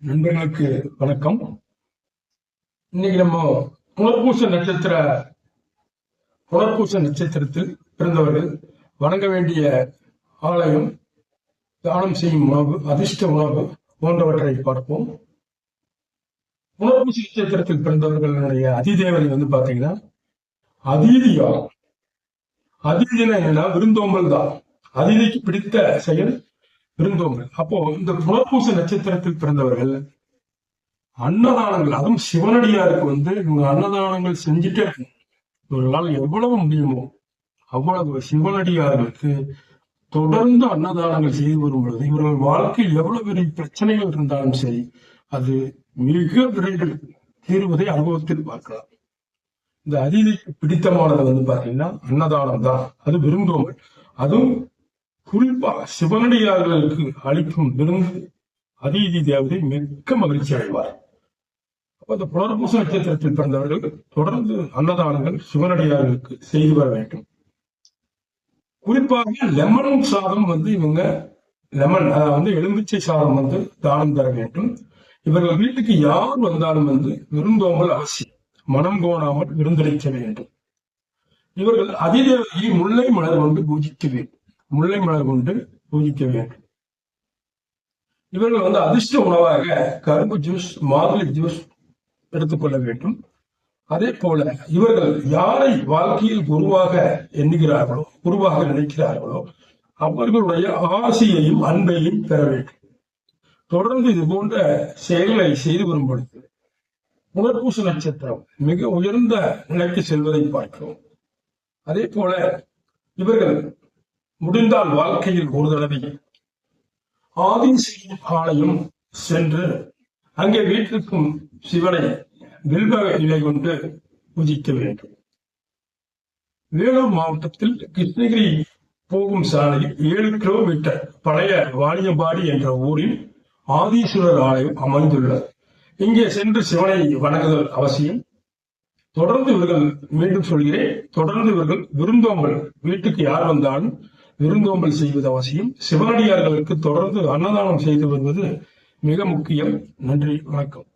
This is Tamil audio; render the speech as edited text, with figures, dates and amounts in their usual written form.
நண்பர்களுக்கு வணக்கம். இன்னைக்கு நம்ம புனர்பூச நட்சத்திரத்தில் பிறந்தவர்கள் வணங்க வேண்டிய ஆலயம், தானம் செய்யும் உணவு, அதிர்ஷ்ட உணவு போன்றவற்றை பார்ப்போம். புனர்பூச நட்சத்திரத்தில் பிறந்தவர்களுடைய அதிதேவதை பாத்தீங்கன்னா அதீதியா. அதீதினா என்னன்னா விருந்தோம்பல் தான். அதீதிக்கு பிடித்த செயல் விருந்தோம்பல். அப்போ இந்த புனர்பூச நட்சத்திரத்தில் பிறந்தவர்கள் அன்னதானங்கள், அதுவும் சிவனடியாருக்கு இவங்க அன்னதானங்கள் செஞ்சுட்டே இருக்கணும். இவர்களால் எவ்வளவு முடியுமோ அவ்வளவு சிவனடியார்களுக்கு தொடர்ந்து அன்னதானங்கள் செய்து வரும் பொழுது இவர்கள் வாழ்க்கையில் எவ்வளவு பெரிய பிரச்சனைகள் இருந்தாலும் சரி, அது மிக விரைவில் தீர்வதை அனுபவத்தில் பார்க்கலாம். இந்த அதீதிக்கு பிடித்தமானது பாத்தீங்கன்னா அன்னதானம் தான். அது விருந்தோம்பல். அதுவும் குறிப்பா சிவனடியார்களுக்கு அளிக்கும் விருந்து அதீதி தேவதை மிக்க மகிழ்ச்சி அடைவார். அப்ப இந்த புனர்பூச நட்சத்திரத்தில் பிறந்தவர்கள் தொடர்ந்து அன்னதானங்கள் சிவனடியார்களுக்கு செய்து வர வேண்டும். குறிப்பாக லெமன் சாதம் இவங்க எலுமிச்சை சாதம் தானம் தர வேண்டும். இவர்கள் வீட்டுக்கு யார் வந்தாலும் விருந்தோம்பல் அவசியம். மனம் கோணாமல் விருந்தளிக்க வேண்டும். இவர்கள் அதிதேவதையை முல்லை மலர் கொண்டு பூஜிக்க வேண்டும். இவர்கள் அதிர்ஷ்ட உணவாக கரும்பு ஜூஸ், மாதுளை ஜூஸ் எடுத்துக்கொள்ள வேண்டும். அதே போல இவர்கள் யாரை வாழ்க்கையில் குருவாக எண்ணுகிறார்களோ, குருவாக நினைக்கிறார்களோ அவர்களுடைய ஆசையையும் அன்பையும் பெற வேண்டும். தொடர்ந்து இது போன்ற செயல்களை செய்து வரும் பொழுது புனர்பூச நட்சத்திரம் மிக உயர்ந்த நிலைக்கு செல்வதை பார்க்கிறோம். அதே போல இவர்கள் முடிந்தால் வாழ்க்கையில் ஒரு தடவை ஆதிசேயன் ஆலயம் சென்று அங்கே வீட்டிற்கும் சிவனை வில்வ இலை கொண்டு பூஜிக்க வேண்டும். வேலூர் மாவட்டத்தில் கிருஷ்ணகிரி போகும் சாலையில் 7 கிலோமீட்டர் பழைய வாணியம்பாடி என்ற ஊரில் ஆதீஸ்வரர் ஆலயம் அமைந்துள்ளது. இங்கே சென்று சிவனை வணங்குதல் அவசியம். தொடர்ந்து இவர்கள், மீண்டும் சொல்கிறேன், தொடர்ந்து இவர்கள் விருந்தோம்பல், வீட்டுக்கு யார் வந்தாலும் விருந்தோம்பல் செய்வது அவசியம். சிவனடியார்களுக்கு தொடர்ந்து அன்னதானம் செய்து வருவது மிக முக்கியம். நன்றி, வணக்கம்.